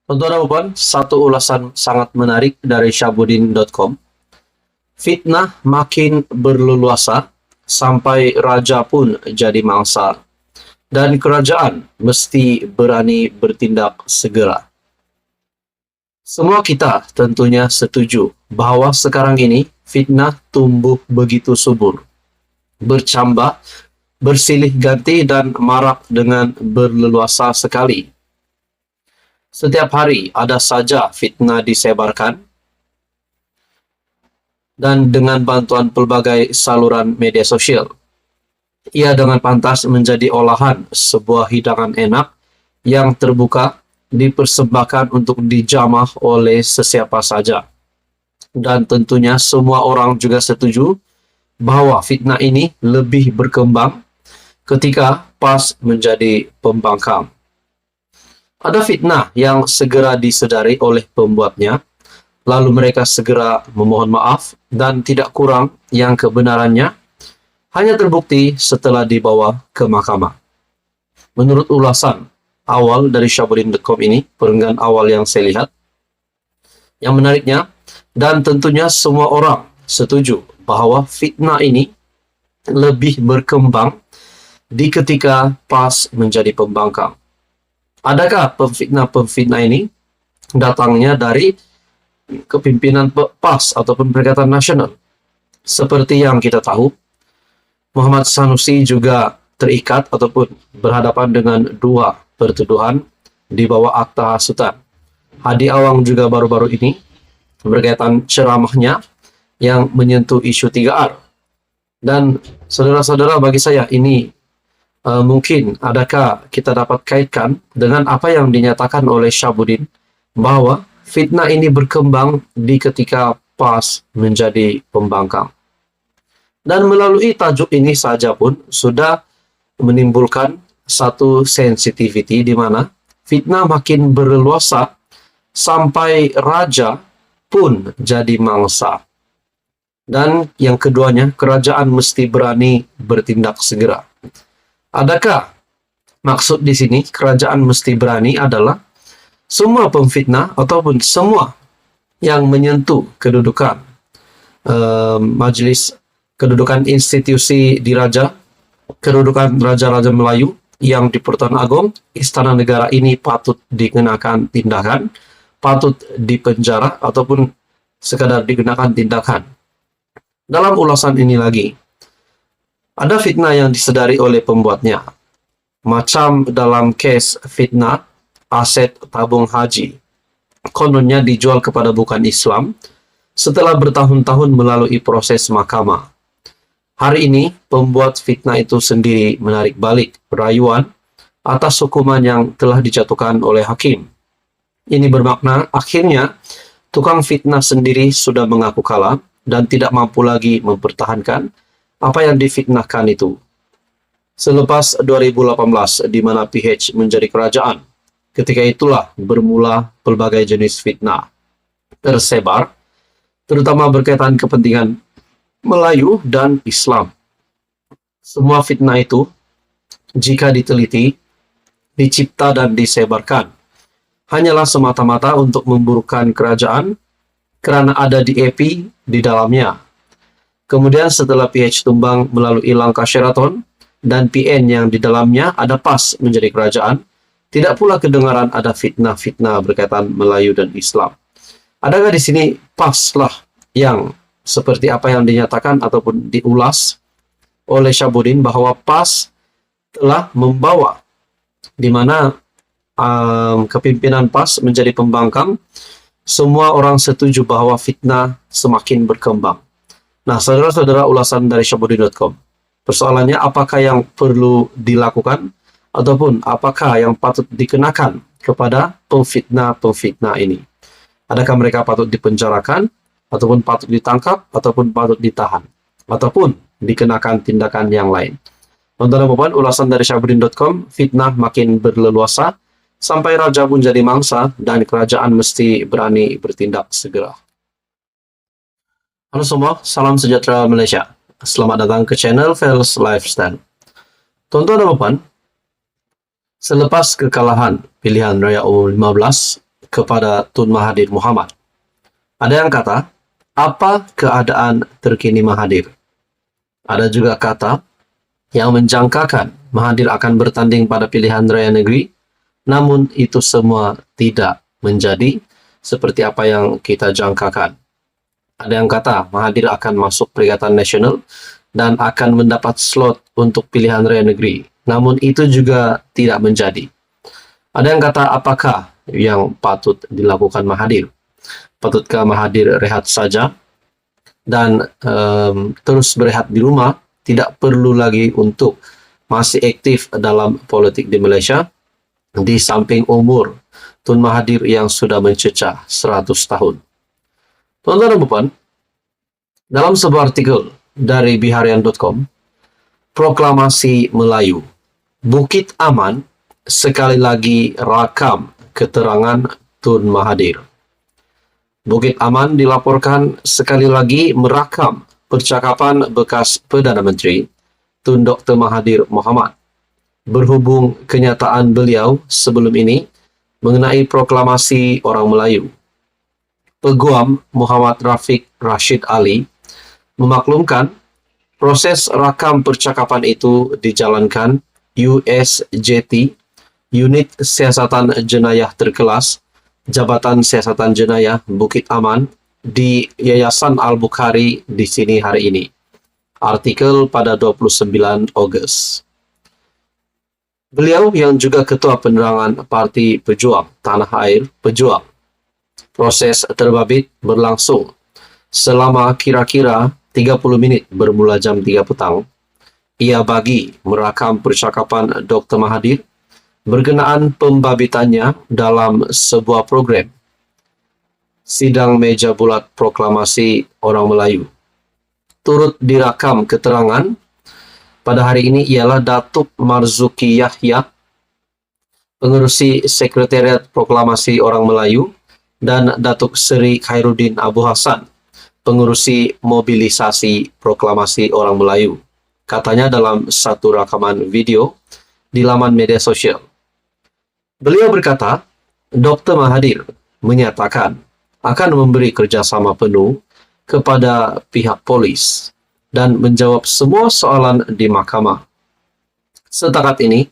Untuk dan satu ulasan sangat menarik dari syahbudin.com. Fitnah makin berleluasa sampai raja pun jadi mangsa dan kerajaan mesti berani bertindak segera. Semua kita tentunya setuju bahwa sekarang ini fitnah tumbuh begitu subur, bercambah, bersilih ganti dan marak dengan berleluasa sekali. Setiap hari ada saja fitnah disebarkan dan dengan bantuan pelbagai saluran media sosial. Ia dengan pantas menjadi olahan sebuah hidangan enak yang terbuka dipersembahkan untuk dijamah oleh sesiapa saja. Dan tentunya semua orang juga setuju bahwa fitnah ini lebih berkembang ketika PAS menjadi pembangkang. Ada fitnah yang segera disedari oleh pembuatnya, lalu mereka segera memohon maaf dan tidak kurang yang kebenarannya hanya terbukti setelah dibawa ke mahkamah. Menurut ulasan awal dari syahbudin.com ini, perenggan awal yang saya lihat, yang menariknya, dan tentunya semua orang setuju bahwa fitnah ini lebih berkembang di ketika PAS menjadi pembangkang. Adakah pemfitnah-pemfitnah ini datangnya dari kepimpinan PAS ataupun Perikatan Nasional? Seperti yang kita tahu, Muhammad Sanusi juga terikat ataupun berhadapan dengan dua pertuduhan di bawah akta hasutan. Hadi Awang juga baru-baru ini berkaitan ceramahnya yang menyentuh isu 3R. Dan saudara-saudara, bagi saya ini mungkin adakah kita dapat kaitkan dengan apa yang dinyatakan oleh Syahbudin bahwa fitnah ini berkembang di ketika PAS menjadi pembangkang. Dan melalui tajuk ini saja pun sudah menimbulkan satu sensitivity di mana fitnah makin berleluasa sampai raja pun jadi mangsa. Dan yang keduanya, kerajaan mesti berani bertindak segera. Adakah maksud di sini kerajaan mesti berani adalah semua pemfitnah ataupun semua yang menyentuh kedudukan majelis, kedudukan institusi diraja, kedudukan raja-raja Melayu yang di Pertuan Agong, Istana Negara ini patut dikenakan tindakan, patut dipenjara ataupun sekadar dikenakan tindakan. Dalam ulasan ini lagi, ada fitnah yang disedari oleh pembuatnya. Macam dalam kes fitnah aset tabung haji. Kononnya dijual kepada bukan Islam setelah bertahun-tahun melalui proses mahkamah. Hari ini, pembuat fitnah itu sendiri menarik balik rayuan atas hukuman yang telah dijatuhkan oleh hakim. Ini bermakna akhirnya tukang fitnah sendiri sudah mengaku kalah dan tidak mampu lagi mempertahankan apa yang difitnahkan itu. Selepas 2018, di mana PH menjadi kerajaan, ketika itulah bermula pelbagai jenis fitnah tersebar, terutama berkaitan kepentingan Melayu dan Islam. Semua fitnah itu, jika diteliti, dicipta dan disebarkan, hanyalah semata-mata untuk memburukkan kerajaan karena ada DAP di dalamnya. Kemudian setelah PH tumbang melalui langkah Sheraton dan PN yang di dalamnya ada PAS menjadi kerajaan, tidak pula kedengaran ada fitnah-fitnah berkaitan Melayu dan Islam. Adakah di sini PAS lah yang seperti apa yang dinyatakan ataupun diulas oleh Syahbudin bahwa PAS telah membawa di mana kepimpinan PAS menjadi pembangkang, semua orang setuju bahwa fitnah semakin berkembang. Nah, saudara-saudara, ulasan dari syahbudin.com. Persoalannya, apakah yang perlu dilakukan ataupun apakah yang patut dikenakan kepada pemfitnah-pemfitnah ini? Adakah mereka patut dipenjarakan ataupun patut ditangkap ataupun patut ditahan ataupun dikenakan tindakan yang lain? Tonton ulasan dari syahbudin.com. Fitnah makin berleluasa sampai raja pun jadi mangsa dan kerajaan mesti berani bertindak segera. Halo semua, salam sejahtera Malaysia. Selamat datang ke channel Fels Lifestyle. Tuan-tuan dan puan, selepas kekalahan pilihan raya umum 15, kepada Tun Mahathir Mohamad. Ada yang kata, apa keadaan terkini Mahathir? Ada juga kata yang menjangkakan Mahathir akan bertanding pada pilihan raya negeri, namun itu semua tidak menjadi seperti apa yang kita jangkakan. Ada yang kata Mahathir akan masuk Perikatan Nasional dan akan mendapat slot untuk pilihan raya negeri, namun itu juga tidak menjadi. Ada yang kata apakah yang patut dilakukan Mahathir? Patutkah Mahathir rehat saja dan terus berehat di rumah, tidak perlu lagi untuk masih aktif dalam politik di Malaysia, di samping umur Tun Mahathir yang sudah mencecah 100 tahun. Tuan-tuan dan puan, dalam sebuah artikel dari biharian.com, Proklamasi Melayu, Bukit Aman sekali lagi rakam keterangan Tun Mahathir. Bukit Aman dilaporkan sekali lagi merakam percakapan bekas Perdana Menteri Tun Dr. Mahathir Mohamad berhubung kenyataan beliau sebelum ini mengenai proklamasi orang Melayu. Peguam Muhammad Rafiq Rashid Ali memaklumkan proses rakam percakapan itu dijalankan USJT, Unit Siasatan Jenayah Terkelas, Jabatan Siasatan Jenayah Bukit Aman di Yayasan Al-Bukhari di sini hari ini. Artikel pada 29 Ogos. Beliau yang juga Ketua Penerangan Parti Pejuang Tanah Air Pejuang. Proses terbabit berlangsung selama kira-kira 30 menit bermula jam 3 petang. Ia bagi merakam percakapan Dr. Mahathir berkenaan pembabitannya dalam sebuah program sidang meja bulat proklamasi orang Melayu. Turut dirakam keterangan pada hari ini ialah Datuk Marzuki Yahya, pengerusi Sekretariat Proklamasi Orang Melayu, dan Datuk Seri Khairuddin Abu Hassan, pengerusi Mobilisasi Proklamasi Orang Melayu. Katanya dalam satu rakaman video di laman media sosial. Beliau berkata, Dr. Mahathir menyatakan akan memberi kerjasama penuh kepada pihak polis dan menjawab semua soalan di mahkamah. Setakat ini,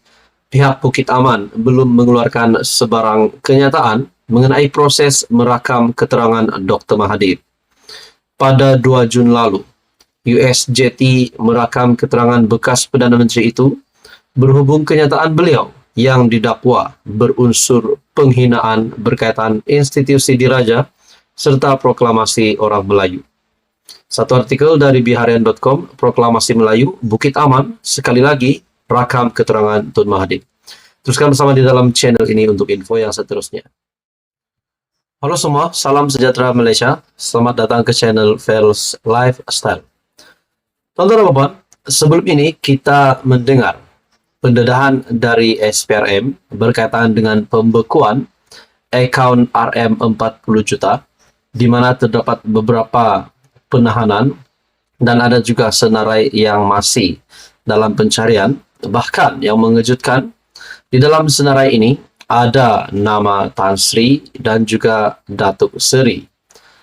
pihak Bukit Aman belum mengeluarkan sebarang kenyataan mengenai proses merakam keterangan Dr. Mahathir. Pada 2 Jun lalu, USJT merakam keterangan bekas Perdana Menteri itu berhubung kenyataan beliau yang didakwa berunsur penghinaan berkaitan institusi diraja serta proklamasi orang Melayu. Satu artikel dari biharian.com, Proklamasi Melayu, Bukit Aman, sekali lagi rakam keterangan Tun Mahathir. Teruskan bersama di dalam channel ini untuk info yang seterusnya. Halo semua, salam sejahtera Malaysia. Selamat datang ke channel Ferals Lifestyle. Tonton dan puan, sebelum ini kita mendengar pendedahan dari SPRM berkaitan dengan pembekuan akaun RM 40 juta, di mana terdapat beberapa penahanan dan ada juga senarai yang masih dalam pencarian. Bahkan yang mengejutkan, di dalam senarai ini ada nama Tan Sri dan juga Datuk Seri.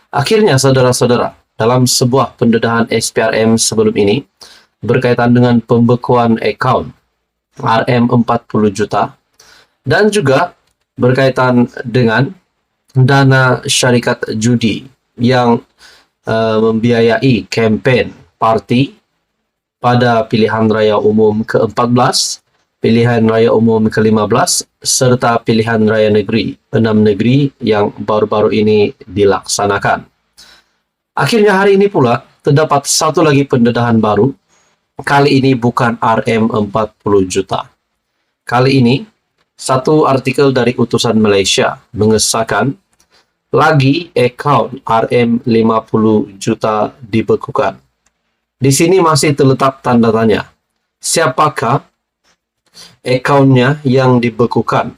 Akhirnya saudara-saudara, dalam sebuah pendedahan SPRM sebelum ini berkaitan dengan pembekuan akaun RM 40 juta dan juga berkaitan dengan dana syarikat judi yang membiayai kempen parti pada pilihan raya umum ke-14, pilihan raya umum ke-15, serta pilihan raya negeri 6 negeri yang baru-baru ini dilaksanakan. Akhirnya hari ini pula terdapat satu lagi pendedahan baru. Kali ini bukan RM 40 juta. Kali ini satu artikel dari Utusan Malaysia mengesahkan lagi akaun RM 50 juta dibekukan. Di sini masih terletak tanda tanya. Siapakah akaunnya yang dibekukan?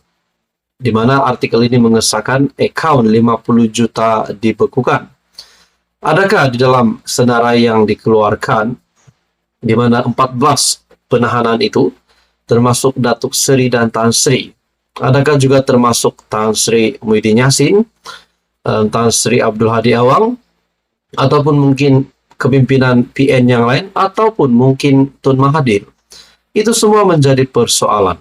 Di mana artikel ini mengesahkan akaun 50 juta dibekukan. Adakah di dalam senarai yang dikeluarkan di mana 14 penahanan itu termasuk Datuk Seri dan Tan Sri Adakah juga termasuk Tan Sri Muhyiddin Yassin, Tan Sri Abdul Hadi Awang, ataupun mungkin kepimpinan PN yang lain, ataupun mungkin Tun Mahathir? Itu semua menjadi persoalan.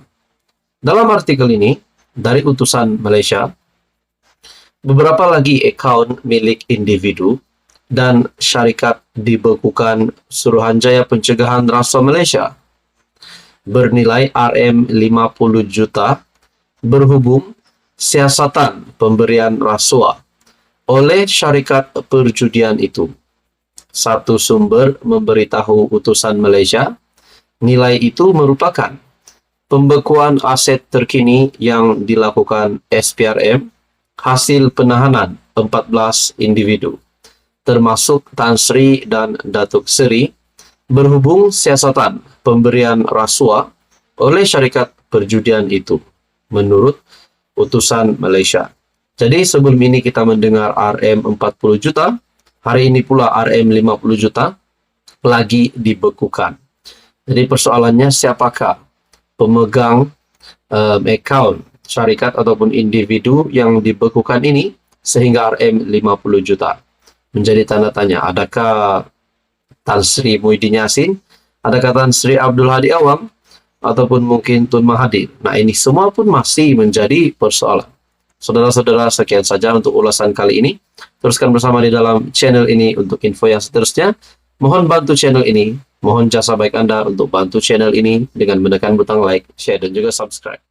Dalam artikel ini, dari utusan Malaysia, beberapa lagi akaun milik individu dan syarikat dibekukan Suruhanjaya Pencegahan Rasuah Malaysia bernilai RM50 juta berhubung siasatan pemberian rasuah oleh syarikat perjudian itu. Satu sumber memberitahu utusan Malaysia, nilai itu merupakan pembekuan aset terkini yang dilakukan SPRM hasil penahanan 14 individu, termasuk Tan Sri dan Datuk Seri, berhubung siasatan pemberian rasuah oleh syarikat perjudian itu, menurut utusan Malaysia. Jadi sebelum ini kita mendengar RM40 juta, hari ini pula RM50 juta lagi dibekukan. Jadi persoalannya siapakah pemegang akaun syarikat ataupun individu yang dibekukan ini sehingga RM50 juta? Menjadi tanda tanya, adakah Tan Sri Muhyiddin Yassin, adakah Tan Sri Abdul Hadi Awang, ataupun mungkin Tun Mahathir? Nah, ini semua pun masih menjadi persoalan. Saudara-saudara, sekian saja untuk ulasan kali ini. Teruskan bersama di dalam channel ini untuk info yang seterusnya. Mohon bantu channel ini, mohon jasa baik Anda untuk bantu channel ini dengan menekan butang like, share, dan juga subscribe.